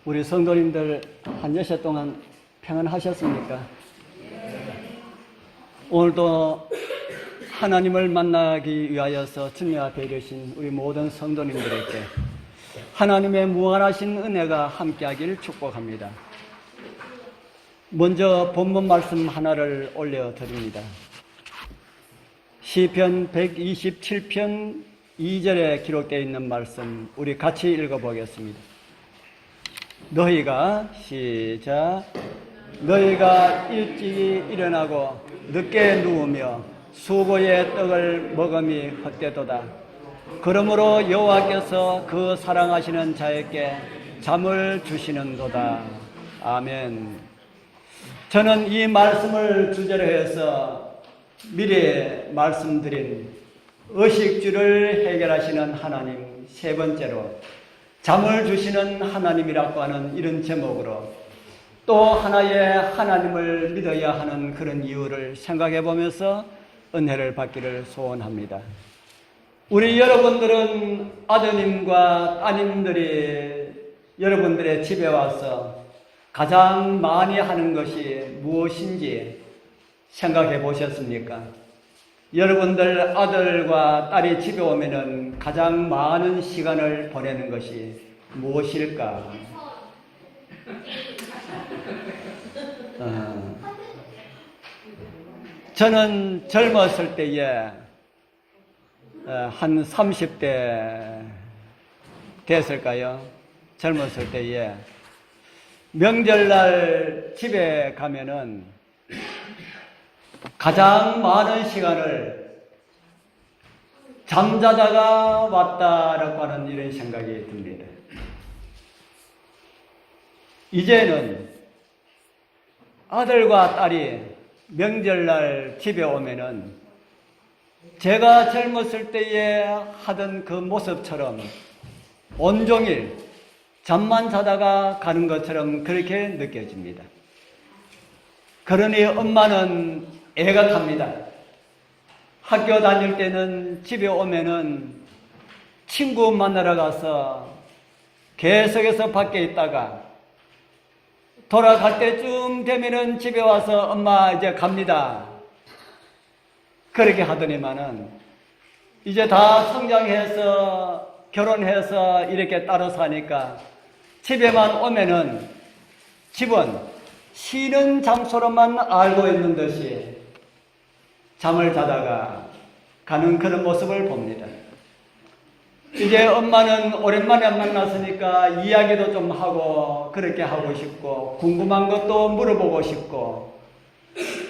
우리 성도님들 한 여섯 동안 평안하셨습니까? 오늘도 하나님을 만나기 위하여서 주님 앞에 이르신 우리 모든 성도님들에게 하나님의 무한하신 은혜가 함께하기를 축복합니다. 먼저 본문 말씀 하나를 올려드립니다. 시편 127편 2절에 기록되어 있는 말씀 우리 같이 읽어보겠습니다. 너희가 일찍이 일어나고 늦게 누우며 수고의 떡을 먹음이 헛되도다. 그러므로 여호와께서 그 사랑하시는 자에게 잠을 주시는도다. 아멘. 저는 이 말씀을 주제로 해서 미리 말씀드린 의식주를 해결하시는 하나님, 세 번째로 잠을 주시는 하나님이라고 하는 이런 제목으로 또 하나의 하나님을 믿어야 하는 그런 이유를 생각해 보면서 은혜를 받기를 소원합니다. 우리 여러분들은 아드님과 따님들이 여러분들의 집에 와서 가장 많이 하는 것이 무엇인지 생각해 보셨습니까? 여러분들 아들과 딸이 집에 오면은 가장 많은 시간을 보내는 것이 무엇일까? 저는 젊었을 때에 한 30대 됐을까요? 젊었을 때에 명절날 집에 가면은 가장 많은 시간을 잠자다가 왔다라고 하는 이런 생각이 듭니다. 이제는 아들과 딸이 명절날 집에 오면은 제가 젊었을 때에 하던 그 모습처럼 온종일 잠만 자다가 가는 것처럼 그렇게 느껴집니다. 그러니 엄마는 애가 탑니다. 학교 다닐 때는 집에 오면은 친구 만나러 가서 계속해서 밖에 있다가 돌아갈 때쯤 되면은 집에 와서 엄마 이제 갑니다. 그렇게 하더니만은 이제 다 성장해서 결혼해서 이렇게 따로 사니까 집에만 오면은 집은 쉬는 장소로만 알고 있는 듯이 잠을 자다가 가는 그런 모습을 봅니다. 이제 엄마는 오랜만에 만났으니까 이야기도 좀 하고 그렇게 하고 싶고 궁금한 것도 물어보고 싶고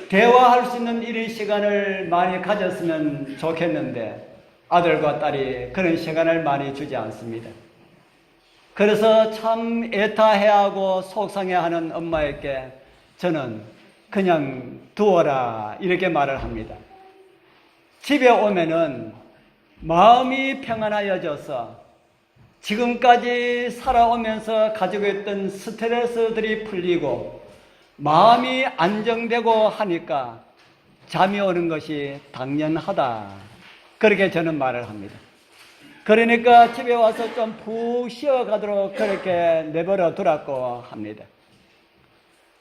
대화할 수 있는 이런 시간을 많이 가졌으면 좋겠는데 아들과 딸이 그런 시간을 많이 주지 않습니다. 그래서 참 애타해하고 속상해하는 엄마에게 저는 그냥 두어라 이렇게 말을 합니다. 집에 오면은 마음이 평안하여져서 지금까지 살아오면서 가지고 있던 스트레스들이 풀리고 마음이 안정되고 하니까 잠이 오는 것이 당연하다. 그렇게 저는 말을 합니다. 그러니까 집에 와서 좀 푹 쉬어가도록 그렇게 내버려 두라고 합니다.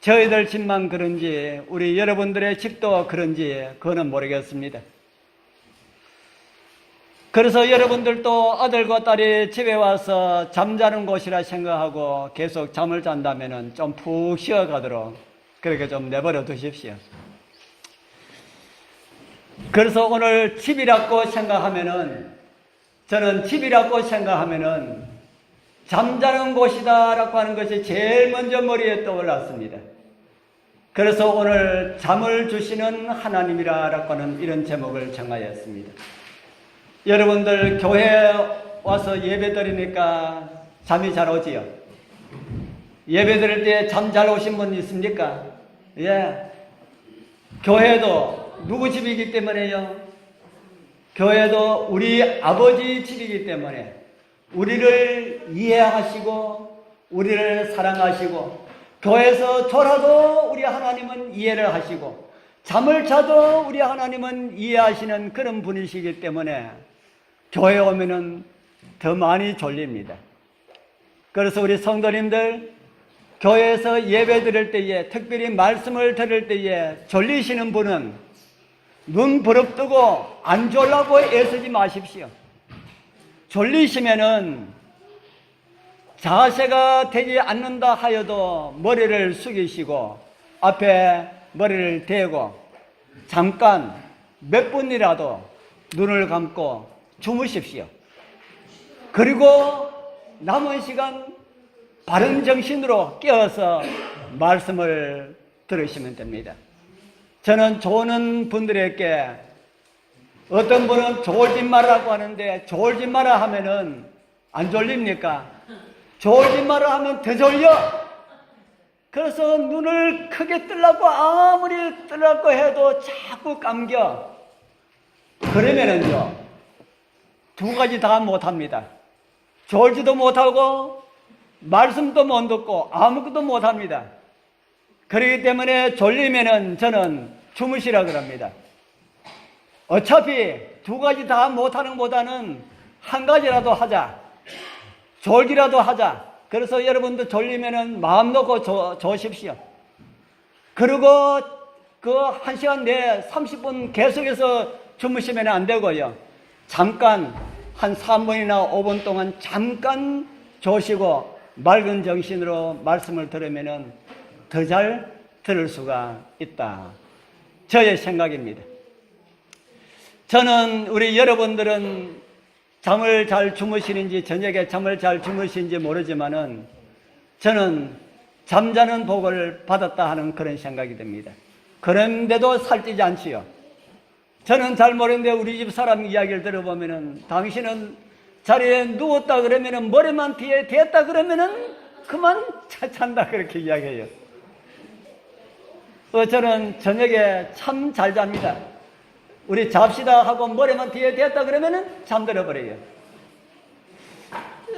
저희들 집만 그런지 우리 여러분들의 집도 그런지 그거는 모르겠습니다. 그래서 여러분들도 아들과 딸이 집에 와서 잠자는 곳이라 생각하고 계속 잠을 잔다면 좀 푹 쉬어가도록 그렇게 좀 내버려 두십시오. 그래서 오늘 집이라고 생각하면은 저는 집이라고 생각하면은 잠자는 곳이다라고 하는 것이 제일 먼저 머리에 떠올랐습니다. 그래서 오늘 잠을 주시는 하나님이라고 하는 이런 제목을 정하였습니다. 여러분들 교회에 와서 예배 드리니까 잠이 잘 오지요? 예배 드릴 때 잠 잘 오신 분 있습니까? 예. 교회도 누구 집이기 때문에요? 교회도 우리 아버지 집이기 때문에 우리를 이해하시고 우리를 사랑하시고 교회에서 졸아도 우리 하나님은 이해를 하시고 잠을 자도 우리 하나님은 이해하시는 그런 분이시기 때문에 교회에 오면은 더 많이 졸립니다. 그래서 우리 성도님들 교회에서 예배 드릴 때에, 특별히 말씀을 들을 때에 졸리시는 분은 눈 부릅뜨고 안 졸라고 애쓰지 마십시오. 졸리시면은 자세가 되지 않는다 하여도 머리를 숙이시고 앞에 머리를 대고 잠깐 몇 분이라도 눈을 감고 주무십시오. 그리고 남은 시간 바른 정신으로 깨어서 말씀을 들으시면 됩니다. 저는 조는 분들에게, 어떤 분은 졸지 말라고 하는데 졸지 마라 하면은 안 졸립니까? 졸지 마라 하면 더 졸려. 그래서 눈을 크게 뜨려고 아무리 뜨려고 해도 자꾸 감겨. 그러면은요, 두 가지 다 못합니다. 졸지도 못하고 말씀도 못 듣고 아무것도 못합니다. 그렇기 때문에 졸리면은 저는 주무시라 그럽니다. 어차피 두 가지 다 못하는 것보다는 한 가지라도 하자. 졸기라도 하자. 그래서 여러분도 졸리면은 마음 놓고 조십시오. 그리고 그 1시간 내에 30분 계속해서 주무시면 안 되고요. 잠깐 한 3분이나 5분 동안 잠깐 조시고 맑은 정신으로 말씀을 들으면은 더 잘 들을 수가 있다. 저의 생각입니다. 저는 우리 여러분들은 잠을 잘 주무시는지, 저녁에 잠을 잘 주무시는지 모르지만은 저는 잠자는 복을 받았다 하는 그런 생각이 듭니다. 그런데도 살찌지 않지요. 저는 잘 모르는데 우리 집 사람 이야기를 들어보면은 당신은 자리에 누웠다 그러면은 머리만 뒤에 대었다 그러면은 그만 잔다 그렇게 이야기해요. 저는 저녁에 참 잘 잡니다. 우리 잡시다 하고 머리만 뒤에 대었다 그러면은 잠들어 버려요.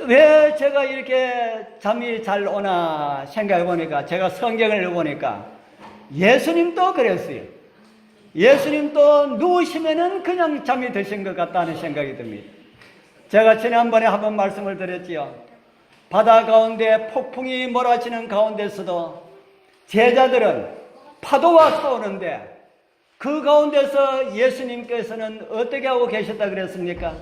왜 제가 이렇게 잠이 잘 오나 생각해 보니까, 제가 성경을 보니까 예수님도 그랬어요. 예수님도 누우시면은 그냥 잠이 드신 것 같다는 생각이 듭니다. 제가 지난번에 한번 말씀을 드렸지요. 바다 가운데 폭풍이 몰아치는 가운데서도 제자들은 파도와 싸우는데 그 가운데서 예수님께서는 어떻게 하고 계셨다 그랬습니까?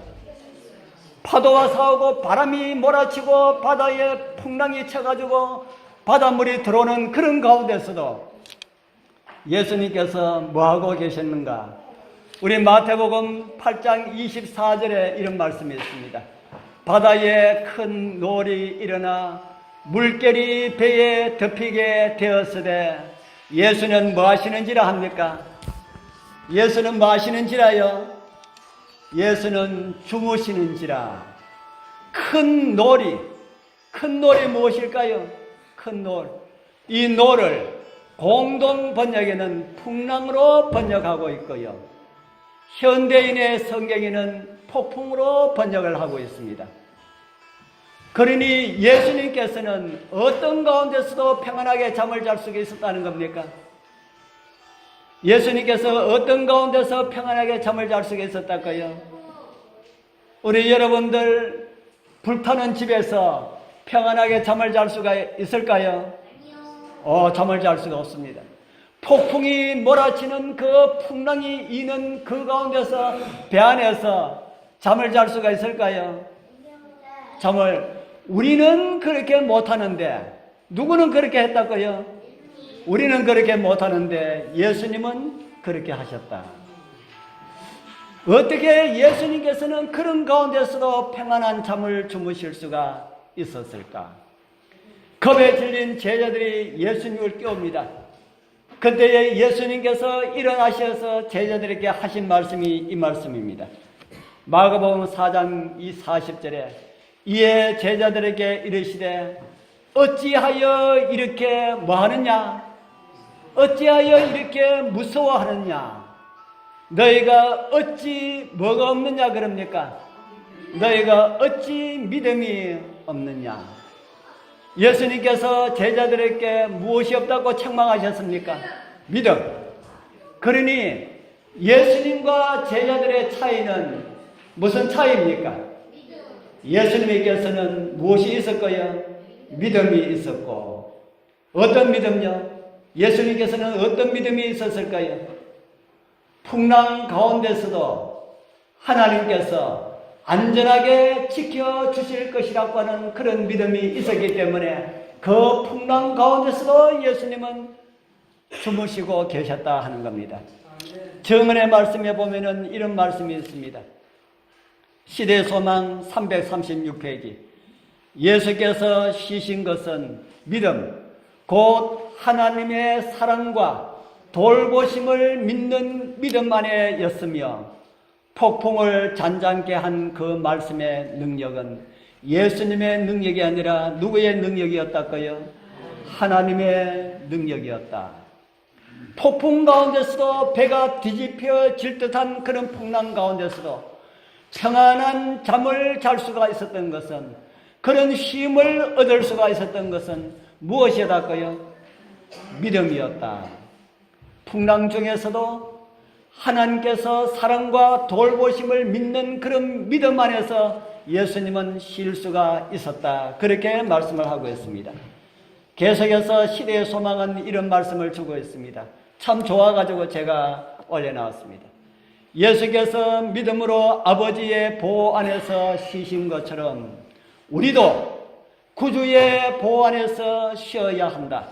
파도와 싸우고 바람이 몰아치고 바다에 풍랑이 쳐가지고 바닷물이 들어오는 그런 가운데서도 예수님께서 뭐하고 계셨는가? 우리 마태복음 8장 24절에 이런 말씀이 있습니다. 바다에 큰 노을이 일어나 물결이 배에 덮이게 되었으되 예수는 뭐 하시는지라 합니까? 예수는 뭐 하시는지라요? 예수는 주무시는지라. 큰 노을이 무엇일까요? 큰 노을. 이 노을을 공동 번역에는 풍랑으로 번역하고 있고요. 현대인의 성경에는 폭풍으로 번역을 하고 있습니다. 그러니 예수님께서는 어떤 가운데서도 평안하게 잠을 잘 수가 있었다는 겁니까? 예수님께서 어떤 가운데서 평안하게 잠을 잘 수가 있었다고요? 우리 여러분들 불타는 집에서 평안하게 잠을 잘 수가 있을까요? 잠을 잘 수가 없습니다. 폭풍이 몰아치는 그 풍랑이 이는 그 가운데서 배 안에서 잠을 잘 수가 있을까요? 우리는 그렇게 못하는데 누구는 그렇게 했다고요? 우리는 그렇게 못하는데 예수님은 그렇게 하셨다. 어떻게 예수님께서는 그런 가운데서도 평안한 잠을 주무실 수가 있었을까? 겁에 질린 제자들이 예수님을 깨웁니다. 그때 예수님께서 일어나셔서 제자들에게 하신 말씀이 이 말씀입니다. 마가복음 4장 40절에 이에 제자들에게 이르시되 어찌하여 이렇게 뭐하느냐? 어찌하여 이렇게 무서워하느냐? 너희가 어찌 뭐가 없느냐 그럽니까? 너희가 어찌 믿음이 없느냐? 예수님께서 제자들에게 무엇이 없다고 책망하셨습니까? 믿음. 그러니 예수님과 제자들의 차이는 무슨 차이입니까? 예수님께서는 무엇이 있었고요? 믿음이 있었고, 어떤 믿음요? 예수님께서는 어떤 믿음이 있었을까요? 풍랑 가운데서도 하나님께서 안전하게 지켜주실 것이라고 하는 그런 믿음이 있었기 때문에 그 풍랑 가운데서도 예수님은 주무시고 계셨다 하는 겁니다. 정언의 말씀에 보면은 이런 말씀이 있습니다. 시대소망 336페이지. 예수께서 쉬신 것은 믿음, 곧 하나님의 사랑과 돌보심을 믿는 믿음 안에였으며, 폭풍을 잔잔케 한 그 말씀의 능력은 예수님의 능력이 아니라 누구의 능력이었다고요? 하나님의 능력이었다. 폭풍 가운데서도 배가 뒤집혀질 듯한 그런 풍랑 가운데서도 평안한 잠을 잘 수가 있었던 것은, 그런 쉼을 얻을 수가 있었던 것은 무엇이었다고요? 믿음이었다. 풍랑 중에서도 하나님께서 사랑과 돌보심을 믿는 그런 믿음 안에서 예수님은 쉴 수가 있었다. 그렇게 말씀을 하고 있습니다. 계속해서 시대의 소망은 이런 말씀을 주고 있습니다. 참 좋아가지고 제가 올려놨습니다. 예수께서 믿음으로 아버지의 보호 안에서 쉬신 것처럼 우리도 구주의 보호 안에서 쉬어야 한다.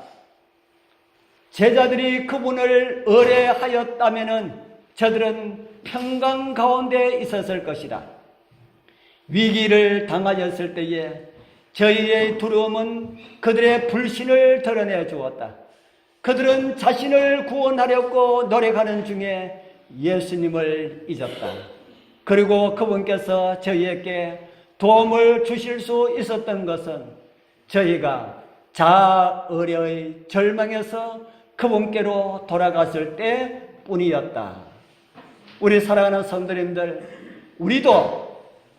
제자들이 그분을 의뢰하였다면 저들은 평강 가운데 있었을 것이다. 위기를 당하였을 때에 저희의 두려움은 그들의 불신을 드러내 주었다. 그들은 자신을 구원하려고 노력하는 중에 예수님을 잊었다. 그리고 그분께서 저희에게 도움을 주실 수 있었던 것은 저희가 자의의 절망에서 그분께로 돌아갔을 때 뿐이었다. 우리 사랑하는 성도님들, 우리도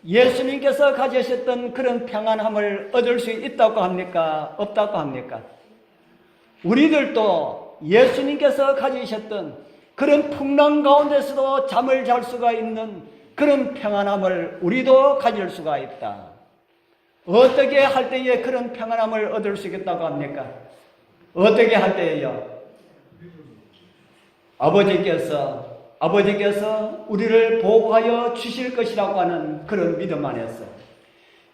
예수님께서 가지셨던 그런 평안함을 얻을 수 있다고 합니까? 없다고 합니까? 우리들도 예수님께서 가지셨던 그런 풍랑 가운데서도 잠을 잘 수가 있는 그런 평안함을 우리도 가질 수가 있다. 어떻게 할 때에 그런 평안함을 얻을 수 있겠다고 합니까? 어떻게 할 때에요? 아버지께서 우리를 보호하여 주실 것이라고 하는 그런 믿음 안에서,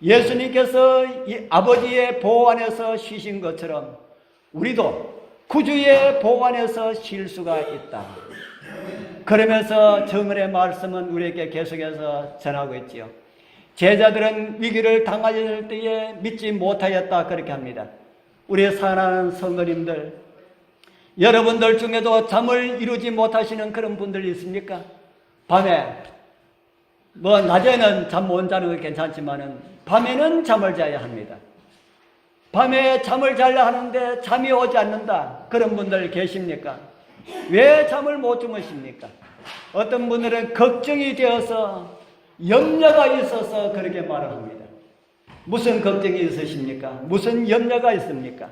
예수님께서 이 아버지의 보호 안에서 쉬신 것처럼 우리도 구주의 보호 안에서 쉴 수가 있다. 그러면서 정언의 말씀은 우리에게 계속해서 전하고 있지요. 제자들은 위기를 당하였을 때에 믿지 못하였다, 그렇게 합니다. 우리 사랑하는 성도님들, 여러분들 중에도 잠을 이루지 못하시는 그런 분들이 있습니까? 밤에 낮에는 잠 못 자는 건 괜찮지만은 밤에는 잠을 자야 합니다. 밤에 잠을 자려 하는데 잠이 오지 않는다, 그런 분들 계십니까? 왜 잠을 못 주무십니까? 어떤 분들은 걱정이 되어서, 염려가 있어서 그렇게 말을 합니다. 무슨 걱정이 있으십니까? 무슨 염려가 있습니까?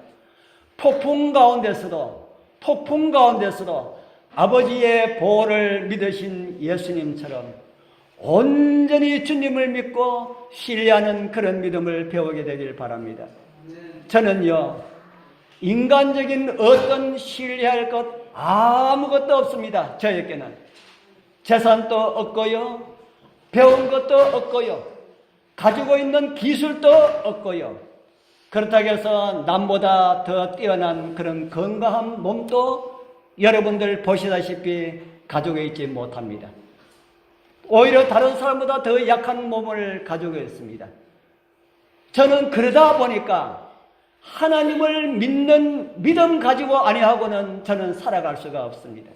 폭풍 가운데서도 아버지의 보호를 믿으신 예수님처럼 온전히 주님을 믿고 신뢰하는 그런 믿음을 배우게 되길 바랍니다. 저는요, 인간적인 어떤 신뢰할 것 아무것도 없습니다. 저에게는 재산도 없고요, 배운 것도 없고요, 가지고 있는 기술도 없고요, 그렇다고 해서 남보다 더 뛰어난 그런 건강한 몸도 여러분들 보시다시피 가지고 있지 못합니다. 오히려 다른 사람보다 더 약한 몸을 가지고 있습니다. 저는 그러다 보니까 하나님을 믿는 믿음 가지고 아니하고는 저는 살아갈 수가 없습니다.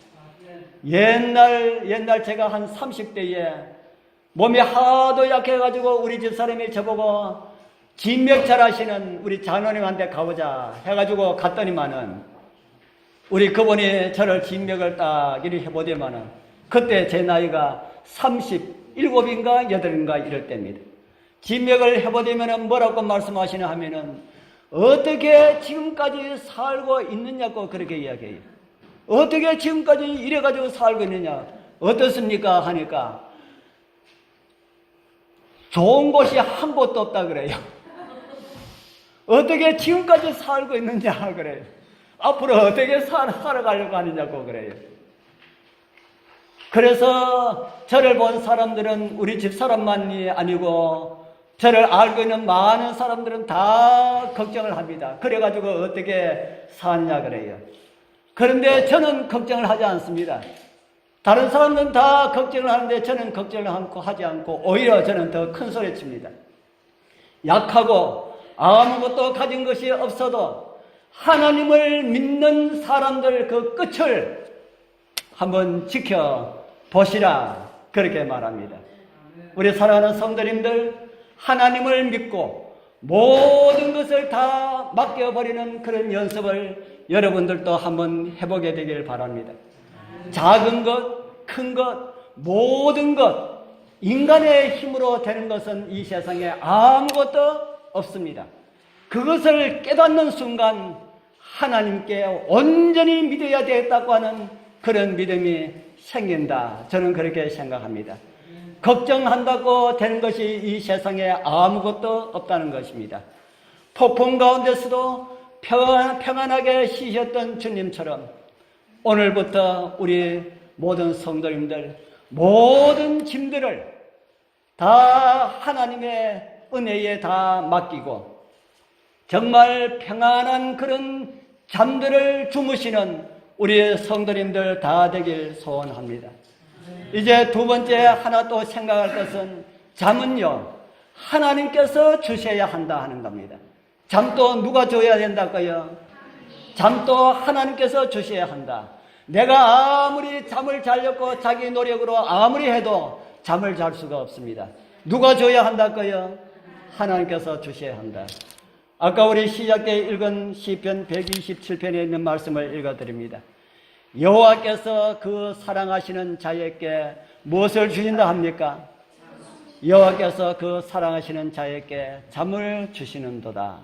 옛날 제가 한 30대에 몸이 하도 약해가지고 우리 집사람이 저보고 진맥 잘하시는 우리 장로님한테 가보자 해가지고 갔더니만은, 우리 그분이 저를 진맥을 딱 이렇게 해보더만은 그때 제 나이가 37인가 8인가 이럴 때입니다. 진맥을 해보더면은 뭐라고 말씀하시나 하면은, 어떻게 지금까지 살고 있느냐고 그렇게 이야기해요. 어떻게 지금까지 이래가지고 살고 있느냐, 어떻습니까 하니까 좋은 곳이 한 곳도 없다 그래요. 어떻게 지금까지 살고 있느냐 그래요. 앞으로 어떻게 살아가려고 하느냐고 그래요. 그래서 저를 본 사람들은 우리 집 사람만이 아니고 저를 알고 있는 많은 사람들은 다 걱정을 합니다. 그래가지고 어떻게 사느냐 그래요. 그런데 저는 걱정을 하지 않습니다. 다른 사람들은 다 걱정을 하는데 저는 걱정을 하지 않고 오히려 저는 더 큰 소리 칩니다. 약하고 아무것도 가진 것이 없어도 하나님을 믿는 사람들 그 끝을 한번 지켜보시라 그렇게 말합니다. 우리 사랑하는 성도님들, 하나님을 믿고 모든 것을 다 맡겨버리는 그런 연습을 여러분들도 한번 해보게 되길 바랍니다. 작은 것, 큰 것, 모든 것, 인간의 힘으로 되는 것은 이 세상에 아무것도 없습니다. 그것을 깨닫는 순간 하나님께 온전히 믿어야 되겠다고 하는 그런 믿음이 생긴다. 저는 그렇게 생각합니다. 걱정한다고 되는 것이 이 세상에 아무것도 없다는 것입니다. 폭풍 가운데서도 평안하게 쉬셨던 주님처럼 오늘부터 우리 모든 성도님들 모든 짐들을 다 하나님의 은혜에 다 맡기고 정말 평안한 그런 잠들을 주무시는 우리 성도님들 다 되길 소원합니다. 이제 두 번째 하나 또 생각할 것은 잠은요 하나님께서 주셔야 한다 하는 겁니다. 잠도 누가 줘야 된다고요? 잠도 하나님께서 주셔야 한다. 내가 아무리 잠을 자려고 자기 노력으로 아무리 해도 잠을 잘 수가 없습니다. 누가 줘야 한다고요? 하나님께서 주셔야 한다. 아까 우리 시작 때 읽은 시편 127편에 있는 말씀을 읽어드립니다. 여호와께서 그 사랑하시는 자에게 무엇을 주신다 합니까? 여호와께서 그 사랑하시는 자에게 잠을 주시는도다.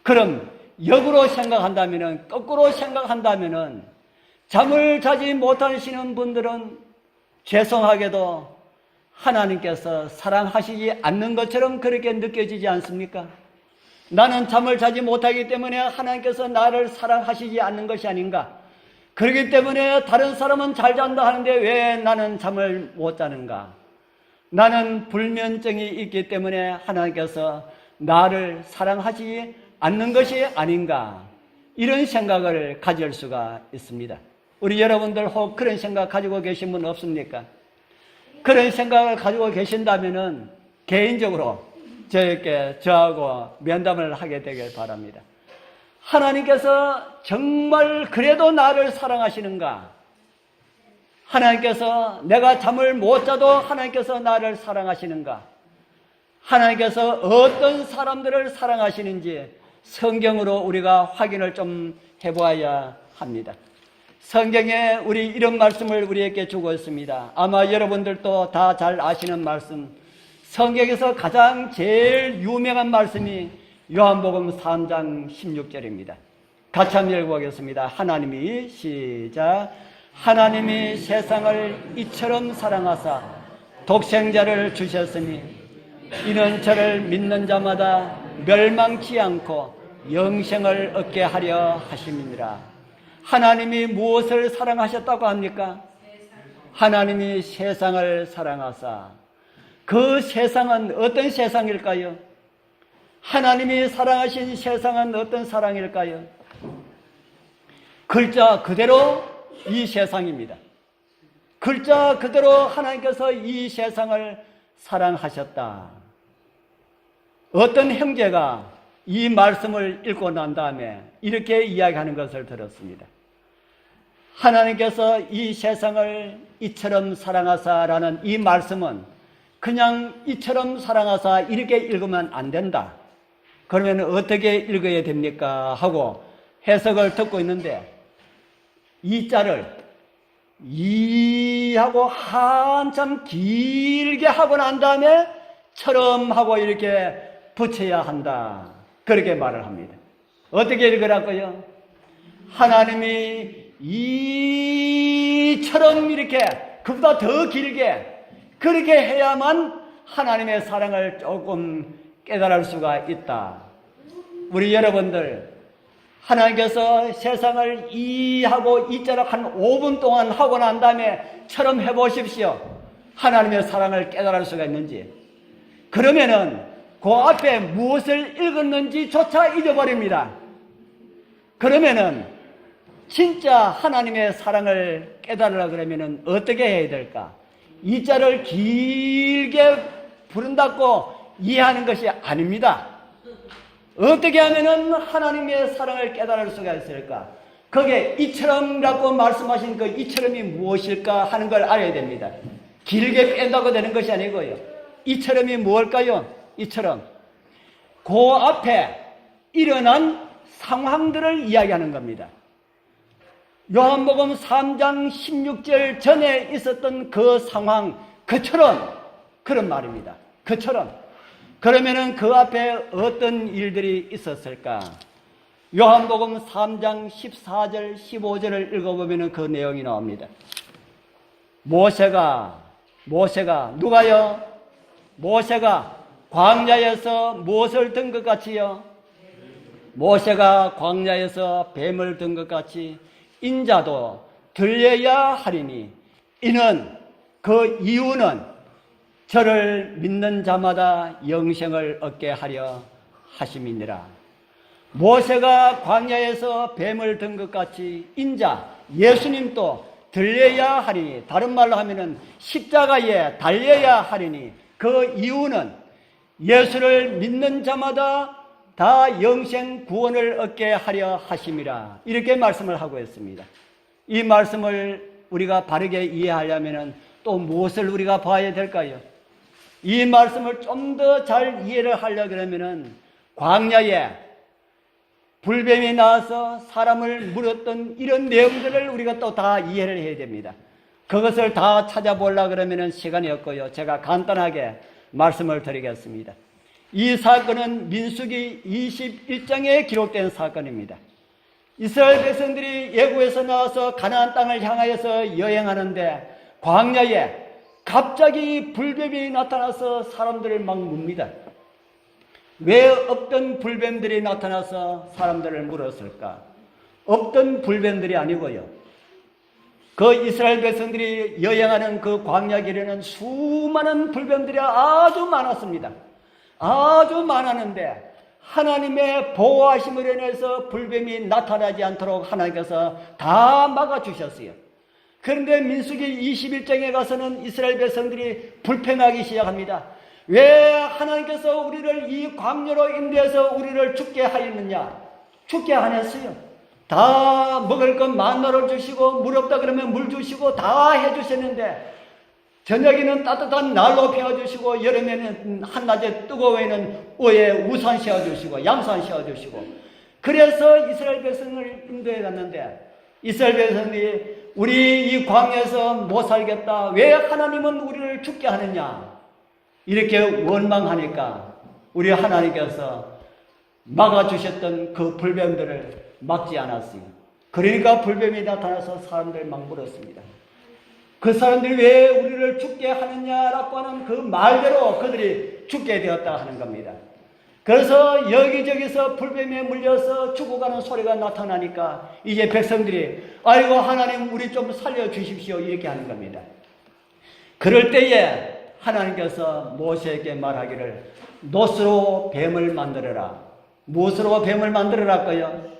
그럼 역으로 생각한다면은, 거꾸로 생각한다면은 잠을 자지 못하시는 분들은 죄송하게도 하나님께서 사랑하시지 않는 것처럼 그렇게 느껴지지 않습니까? 나는 잠을 자지 못하기 때문에 하나님께서 나를 사랑하시지 않는 것이 아닌가? 그렇기 때문에 다른 사람은 잘 잔다 하는데 왜 나는 잠을 못 자는가? 나는 불면증이 있기 때문에 하나님께서 나를 사랑하시지 않는 것이 아닌가? 이런 생각을 가질 수가 있습니다. 우리 여러분들 혹 그런 생각 가지고 계신 분 없습니까? 그런 생각을 가지고 계신다면은 개인적으로 저하고 면담을 하게 되길 바랍니다. 하나님께서 정말 그래도 나를 사랑하시는가? 하나님께서 내가 잠을 못 자도 하나님께서 나를 사랑하시는가? 하나님께서 어떤 사람들을 사랑하시는지 성경으로 우리가 확인을 좀 해보아야 합니다. 성경에 우리 이런 말씀을 우리에게 주고 있습니다. 아마 여러분들도 다 잘 아시는 말씀, 성경에서 가장 제일 유명한 말씀이 요한복음 3장 16절입니다. 같이 한번 읽어보겠습니다. 하나님이 시작. 하나님이 세상을 이처럼 사랑하사 독생자를 주셨으니 이는 저를 믿는 자마다 멸망치 않고 영생을 얻게 하려 하심이니라. 하나님이 무엇을 사랑하셨다고 합니까? 하나님이 세상을 사랑하사. 그 세상은 어떤 세상일까요? 하나님이 사랑하신 세상은 어떤 사랑일까요? 글자 그대로 이 세상입니다. 글자 그대로 하나님께서 이 세상을 사랑하셨다. 어떤 형제가 이 말씀을 읽고 난 다음에 이렇게 이야기하는 것을 들었습니다. 하나님께서 이 세상을 이처럼 사랑하사라는 이 말씀은 그냥 이처럼 사랑하사 이렇게 읽으면 안 된다. 그러면 어떻게 읽어야 됩니까? 하고 해석을 듣고 있는데 이 자를 이 하고 한참 길게 하고 난 다음에 처럼 하고 이렇게 붙여야 한다. 그렇게 말을 합니다. 어떻게 읽으라고요? 하나님이 이처럼 이렇게 그보다 더 길게 그렇게 해야만 하나님의 사랑을 조금 깨달을 수가 있다. 우리 여러분들 하나님께서 세상을 이하고 이자락 한 5분 동안 하고 난 다음에 처럼 해보십시오. 하나님의 사랑을 깨달을 수가 있는지. 그러면은 그 앞에 무엇을 읽었는지조차 잊어버립니다. 그러면은 진짜 하나님의 사랑을 깨달으려 그러면은 어떻게 해야 될까? 이자를 길게 부른다고 이해하는 것이 아닙니다. 어떻게 하면은 하나님의 사랑을 깨달을 수가 있을까? 거기에 이처럼라고 말씀하신 그 이처럼이 무엇일까 하는 걸 알아야 됩니다. 길게 뺀다고 되는 것이 아니고요. 이처럼이 무엇일까요? 이처럼 그 앞에 일어난 상황들을 이야기하는 겁니다. 요한복음 3장 16절 전에 있었던 그 상황, 그처럼 그런 말입니다. 그처럼. 그러면은 그 앞에 어떤 일들이 있었을까? 요한복음 3장 14절 15절을 읽어보면 그 내용이 나옵니다. 모세가 누가요? 모세가 광야에서 무엇을 든 것 같이요? 모세가 광야에서 뱀을 든 것 같이 인자도 들려야 하리니 이는 그 이유는 저를 믿는 자마다 영생을 얻게 하려 하심이니라. 모세가 광야에서 뱀을 든 것 같이 인자 예수님도 들려야 하리니, 다른 말로 하면은 십자가에 달려야 하리니 그 이유는 예수를 믿는 자마다 다 영생 구원을 얻게 하려 하심이라. 이렇게 말씀을 하고 있습니다. 이 말씀을 우리가 바르게 이해하려면 또 무엇을 우리가 봐야 될까요? 이 말씀을 좀 더 잘 이해를 하려 그러면은 광야에 불뱀이 나와서 사람을 물었던 이런 내용들을 우리가 또 다 이해를 해야 됩니다. 그것을 다 찾아보려고 그러면은 시간이 없고요. 제가 간단하게 말씀을 드리겠습니다. 이 사건은 민수기 21장에 기록된 사건입니다. 이스라엘 백성들이 애굽에서 나와서 가나안 땅을 향하여서 여행하는데 광야에 갑자기 불뱀이 나타나서 사람들을 막 뭅니다. 왜 없던 불뱀들이 나타나서 사람들을 물었을까? 없던 불뱀들이 아니고요. 그 이스라엘 백성들이 여행하는 그 광야 길에는 수많은 불뱀들이 아주 많았습니다. 아주 많았는데 하나님의 보호하심으로 인해서 불뱀이 나타나지 않도록 하나님께서 다 막아주셨어요. 그런데 민수기 21장에 가서는 이스라엘 백성들이 불평하기 시작합니다. 왜 하나님께서 우리를 이 광야로 인도해서 우리를 죽게 하였느냐? 죽게 하셨어요. 다 먹을 것 만나를 주시고 물 없다 그러면 물 주시고 다 해주셨는데 저녁에는 따뜻한 난로 피워주시고 여름에는 한낮에 뜨거워에는 오에 우산 씌워주시고 양산 씌워주시고 그래서 이스라엘 백성을 인도해 갔는데 이스라엘 백성들이 우리 이 광야에서 못 살겠다. 왜 하나님은 우리를 죽게 하느냐? 이렇게 원망하니까 우리 하나님께서 막아주셨던 그 불뱀들을 막지 않았어요. 그러니까 불뱀이 나타나서 사람들 막 물었습니다. 그 사람들이 왜 우리를 죽게 하느냐라고 하는 그 말대로 그들이 죽게 되었다 하는 겁니다. 그래서 여기저기서 불뱀에 물려서 죽어가는 소리가 나타나니까 이제 백성들이 아이고 하나님 우리 좀 살려주십시오 이렇게 하는 겁니다. 그럴 때에 하나님께서 모세에게 말하기를 놋으로 뱀을 만들어라. 무엇으로 뱀을 만들어라고요?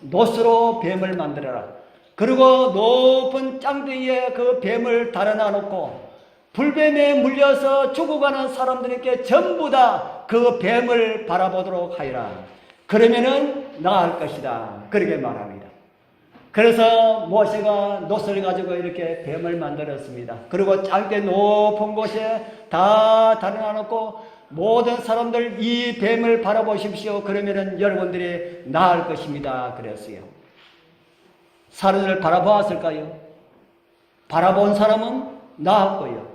놋으로 뱀을 만들어라. 그리고 높은 짱대기에 그 뱀을 달아놔 놓고 불뱀에 물려서 죽어가는 사람들에게 전부 다 그 뱀을 바라보도록 하여라. 그러면은 나을 것이다. 그렇게 말합니다. 그래서 모세가 놋을 가지고 이렇게 뱀을 만들었습니다. 그리고 짱대 높은 곳에 다 달아놔 놓고 모든 사람들 이 뱀을 바라보십시오. 그러면은 여러분들이 나을 것입니다. 그랬어요. 사람들을 바라보았을까요? 바라본 사람은 나았고요.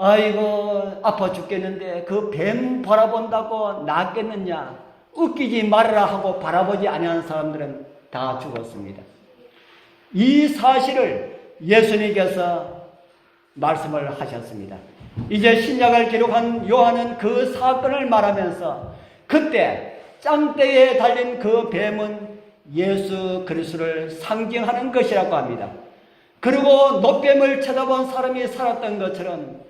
아이고 아파 죽겠는데 그 뱀 바라본다고 낫겠느냐? 웃기지 말아라 하고 바라보지 아니하는 사람들은 다 죽었습니다. 이 사실을 예수님께서 말씀을 하셨습니다. 이제 신약을 기록한 요한은 그 사건을 말하면서 그때 짱대에 달린 그 뱀은 예수 그리스도를 상징하는 것이라고 합니다. 그리고 노뱀을 쳐다본 사람이 살았던 것처럼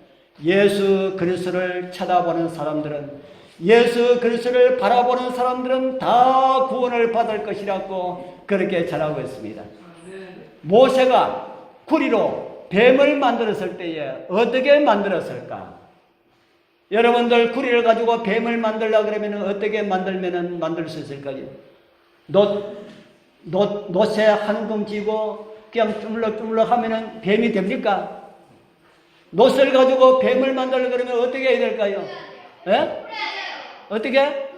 예수 그리스도를 쳐다보는 사람들은, 예수 그리스도를 바라보는 사람들은 다 구원을 받을 것이라고 그렇게 전하고 있습니다. 모세가 구리로 뱀을 만들었을 때에 어떻게 만들었을까? 여러분들 구리를 가지고 뱀을 만들려고 그러면 어떻게 만들 수 있을까요? 놋에 한 금 쥐고 그냥 주물럭주물럭 하면은 뱀이 됩니까? 놋을 가지고 뱀을 만들려고 그러면 어떻게 해야 될까요? 예? 어떻게?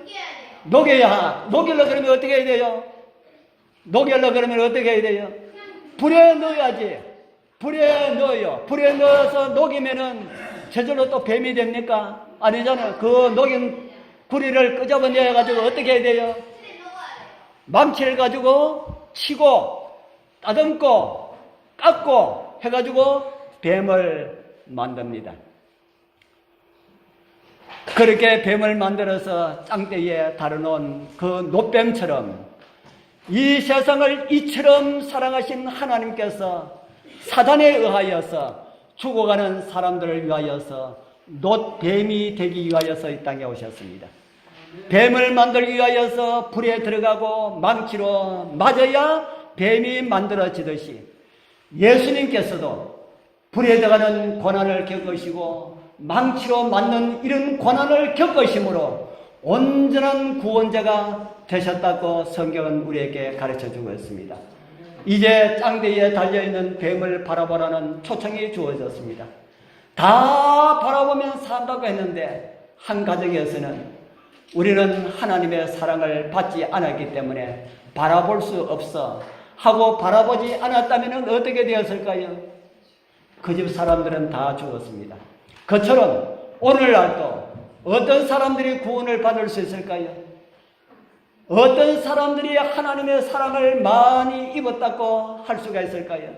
녹이려고 그러면 어떻게 해야 돼요? 녹이려고 그러면 어떻게 해야 돼요? 불에 넣어야지. 불에 넣어요. 불에 넣어서 녹이면은 저절로 또 뱀이 됩니까? 아니잖아요. 그 녹인 구리를 끄집어내가지고 어떻게 해야 돼요? 망치를 가지고 치고 따듬고 깎고 해가지고 뱀을 만듭니다. 그렇게 뱀을 만들어서 땅대에 달아놓은 그 놋뱀처럼 이 세상을 이처럼 사랑하신 하나님께서 사단에 의하여서 죽어가는 사람들을 위하여서 놋뱀이 되기 위하여서 이 땅에 오셨습니다. 뱀을 만들기 위하여서 불에 들어가고 망치로 맞아야 뱀이 만들어지듯이 예수님께서도 불에 들어가는 고난을 겪으시고 망치로 맞는 이런 고난을 겪으심으로 온전한 구원자가 되셨다고 성경은 우리에게 가르쳐주고 있습니다. 이제 땅대에 달려있는 뱀을 바라보라는 초청이 주어졌습니다. 다 바라보면 산다고 했는데 한 가정에서는 우리는 하나님의 사랑을 받지 않았기 때문에 바라볼 수 없어 하고 바라보지 않았다면 어떻게 되었을까요? 그 집 사람들은 다 죽었습니다. 그처럼 오늘날도 어떤 사람들이 구원을 받을 수 있을까요? 어떤 사람들이 하나님의 사랑을 많이 입었다고 할 수가 있을까요?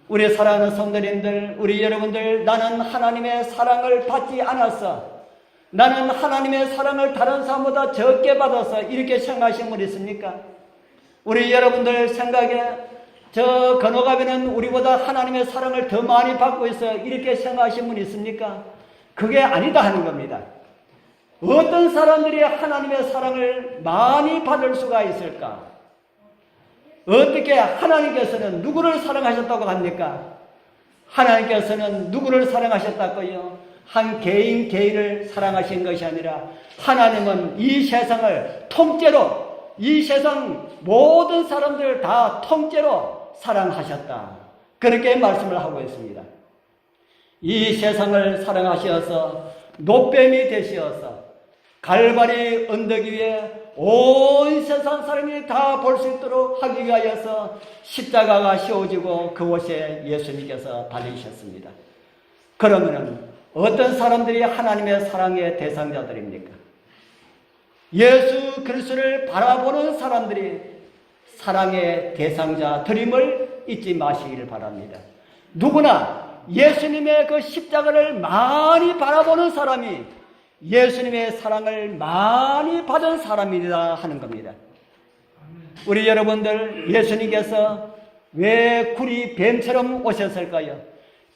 우리 사랑하는 성도님들, 우리 여러분들, 나는 하나님의 사랑을 받지 않았어, 나는 하나님의 사랑을 다른 사람보다 적게 받아서 이렇게 생각하신 분 있습니까? 우리 여러분들 생각에 저 건너가면은 우리보다 하나님의 사랑을 더 많이 받고 있어 이렇게 생각하신 분 있습니까? 그게 아니다 하는 겁니다. 어떤 사람들이 하나님의 사랑을 많이 받을 수가 있을까? 어떻게 하나님께서는 누구를 사랑하셨다고 합니까? 하나님께서는 누구를 사랑하셨다고요? 한 개인 개인을 사랑하신 것이 아니라 하나님은 이 세상을 통째로, 이 세상 모든 사람들을 다 통째로 사랑하셨다. 그렇게 말씀을 하고 있습니다. 이 세상을 사랑하셔서 놋뱀이 되시어서 갈바리 언덕 위에 온 세상 사람이 다 볼 수 있도록 하기 위하여서 십자가가 씌워지고 그곳에 예수님께서 달리셨습니다. 그러면은 어떤 사람들이 하나님의 사랑의 대상자들입니까? 예수 그리스도를 바라보는 사람들이 사랑의 대상자들임을 잊지 마시기를 바랍니다. 누구나 예수님의 그 십자가를 많이 바라보는 사람이 예수님의 사랑을 많이 받은 사람이다 하는 겁니다. 우리 여러분들, 예수님께서 왜 구리 뱀처럼 오셨을까요?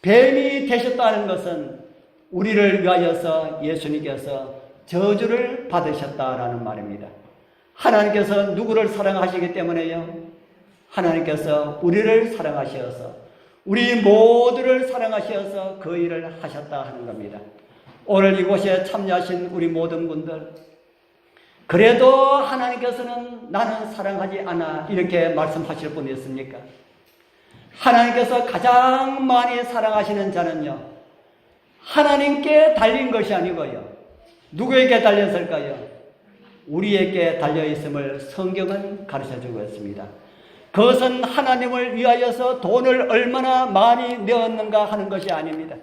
뱀이 되셨다는 것은 우리를 위하여서 예수님께서 저주를 받으셨다라는 말입니다. 하나님께서 누구를 사랑하시기 때문에요? 하나님께서 우리를 사랑하셔서 우리 모두를 사랑하셔서 그 일을 하셨다 하는 겁니다. 오늘 이곳에 참여하신 우리 모든 분들, 그래도 하나님께서는 나는 사랑하지 않아 이렇게 말씀하실 분이 있습니까? 하나님께서 가장 많이 사랑하시는 자는요, 하나님께 달린 것이 아니고요, 누구에게 달렸을까요? 우리에게 달려있음을 성경은 가르쳐주고 있습니다. 그것은 하나님을 위하여서 돈을 얼마나 많이 내었는가 하는 것이 아닙니다.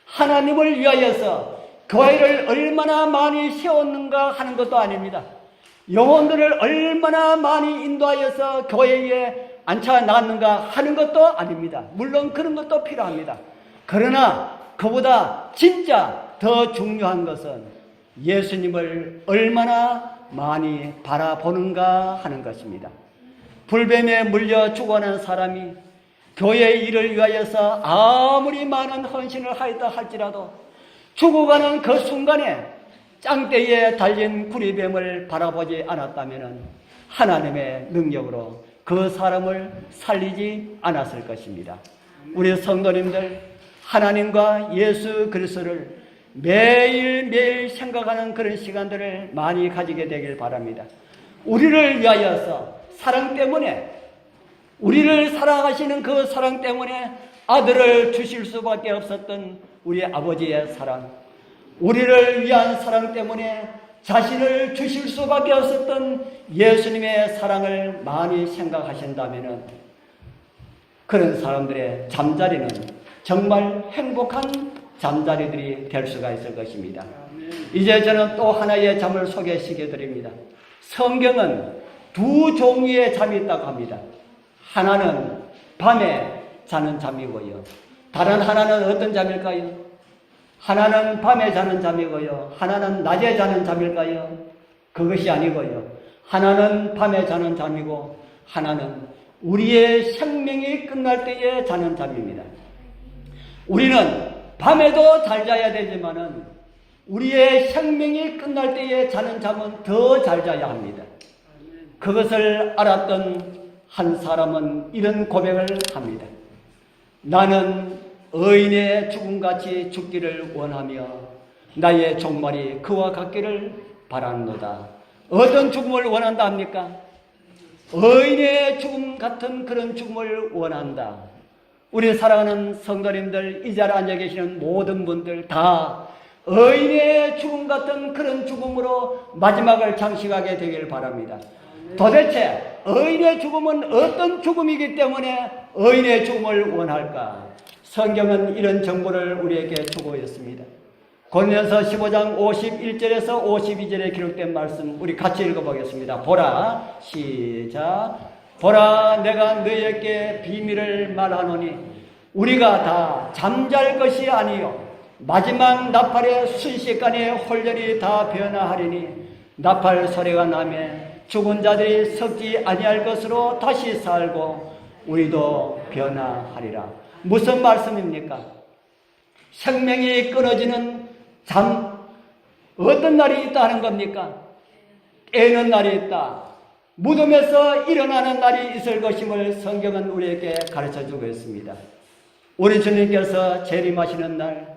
하나님을 위하여서 교회를 얼마나 많이 세웠는가 하는 것도 아닙니다. 영혼들을 얼마나 많이 인도하여서 교회에 앉혀놨는가 하는 것도 아닙니다. 물론 그런 것도 필요합니다. 그러나 그보다 진짜 더 중요한 것은 예수님을 얼마나 많이 바라보는가 하는 것입니다. 불뱀에 물려 죽어가는 사람이 교회 일을 위하여서 아무리 많은 헌신을 하였다 할지라도 죽어가는 그 순간에 짱대에 달린 구리뱀을 바라보지 않았다면 하나님의 능력으로 그 사람을 살리지 않았을 것입니다. 우리 성도님들, 하나님과 예수 그리스도를 매일매일 생각하는 그런 시간들을 많이 가지게 되길 바랍니다. 우리를 위하여서 사랑 때문에, 우리를 사랑하시는 그 사랑 때문에 아들을 주실 수밖에 없었던 우리 아버지의 사랑, 우리를 위한 사랑 때문에 자신을 주실 수밖에 없었던 예수님의 사랑을 많이 생각하신다면 그런 사람들의 잠자리는 정말 행복한 잠자리들이 될 수가 있을 것입니다. 이제 저는 또 하나의 잠을 소개시켜 드립니다. 성경은 두 종류의 잠이 있다고 합니다. 하나는 밤에 자는 잠이고요, 다른 하나는 어떤 잠일까요? 하나는 밤에 자는 잠이고요, 하나는 낮에 자는 잠일까요? 그것이 아니고요, 하나는 밤에 자는 잠이고 하나는 우리의 생명이 끝날 때에 자는 잠입니다. 우리는 밤에도 잘 자야 되지만은 우리의 생명이 끝날 때에 자는 잠은 더 잘 자야 합니다. 그것을 알았던 한 사람은 이런 고백을 합니다. 나는 의인의 죽음같이 죽기를 원하며 나의 종말이 그와 같기를 바라노다. 어떤 죽음을 원한다 합니까? 의인의 죽음 같은 그런 죽음을 원한다. 우리 사랑하는 성도님들, 이 자리에 앉아 계시는 모든 분들 다 의인의 죽음 같은 그런 죽음으로 마지막을 장식하게 되길 바랍니다. 도대체 의인의 죽음은 어떤 죽음이기 때문에 의인의 죽음을 원할까? 성경은 이런 정보를 우리에게 주고 있습니다. 고린도전서 15장 51절에서 52절에 기록된 말씀 우리 같이 읽어보겠습니다. 보라, 시작. 보라, 내가 너희에게 비밀을 말하노니 우리가 다 잠잘 것이 아니요 마지막 나팔의 순식간에 홀렬이 다 변화하리니 나팔 소리가 나면 죽은 자들이 썩지 아니할 것으로 다시 살고 우리도 변화하리라. 무슨 말씀입니까? 생명이 끊어지는 잠, 어떤 날이 있다는 겁니까? 깨는 날이 있다. 무덤에서 일어나는 날이 있을 것임을 성경은 우리에게 가르쳐주고 있습니다. 우리 주님께서 재림하시는 날,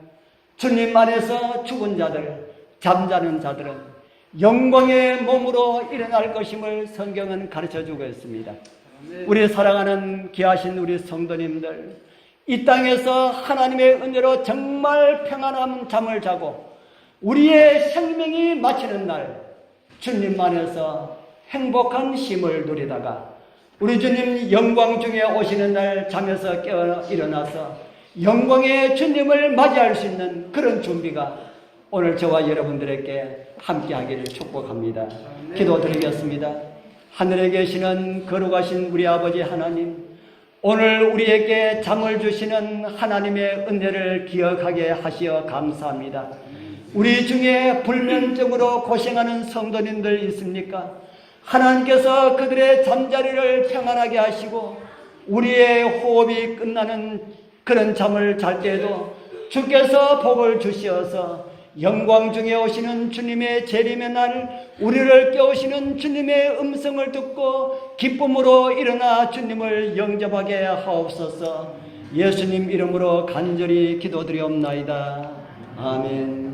주님 안에서 죽은 자들, 잠자는 자들은 영광의 몸으로 일어날 것임을 성경은 가르쳐주고 있습니다. 우리 사랑하는 귀하신 우리 성도님들, 이 땅에서 하나님의 은혜로 정말 평안한 잠을 자고 우리의 생명이 마치는 날 주님 안에서 행복한 쉼을 누리다가 우리 주님 영광 중에 오시는 날 잠에서 깨어 일어나서 영광의 주님을 맞이할 수 있는 그런 준비가 오늘 저와 여러분들에게 함께하기를 축복합니다. 기도드리겠습니다. 하늘에 계시는 거룩하신 우리 아버지 하나님, 오늘 우리에게 잠을 주시는 하나님의 은혜를 기억하게 하시어 감사합니다. 우리 중에 불면증으로 고생하는 성도님들 있습니까? 하나님께서 그들의 잠자리를 평안하게 하시고 우리의 호흡이 끝나는 그런 잠을 잘 때에도 주께서 복을 주시어서 영광 중에 오시는 주님의 재림의 날 우리를 깨우시는 주님의 음성을 듣고 기쁨으로 일어나 주님을 영접하게 하옵소서. 예수님 이름으로 간절히 기도드리옵나이다. 아멘.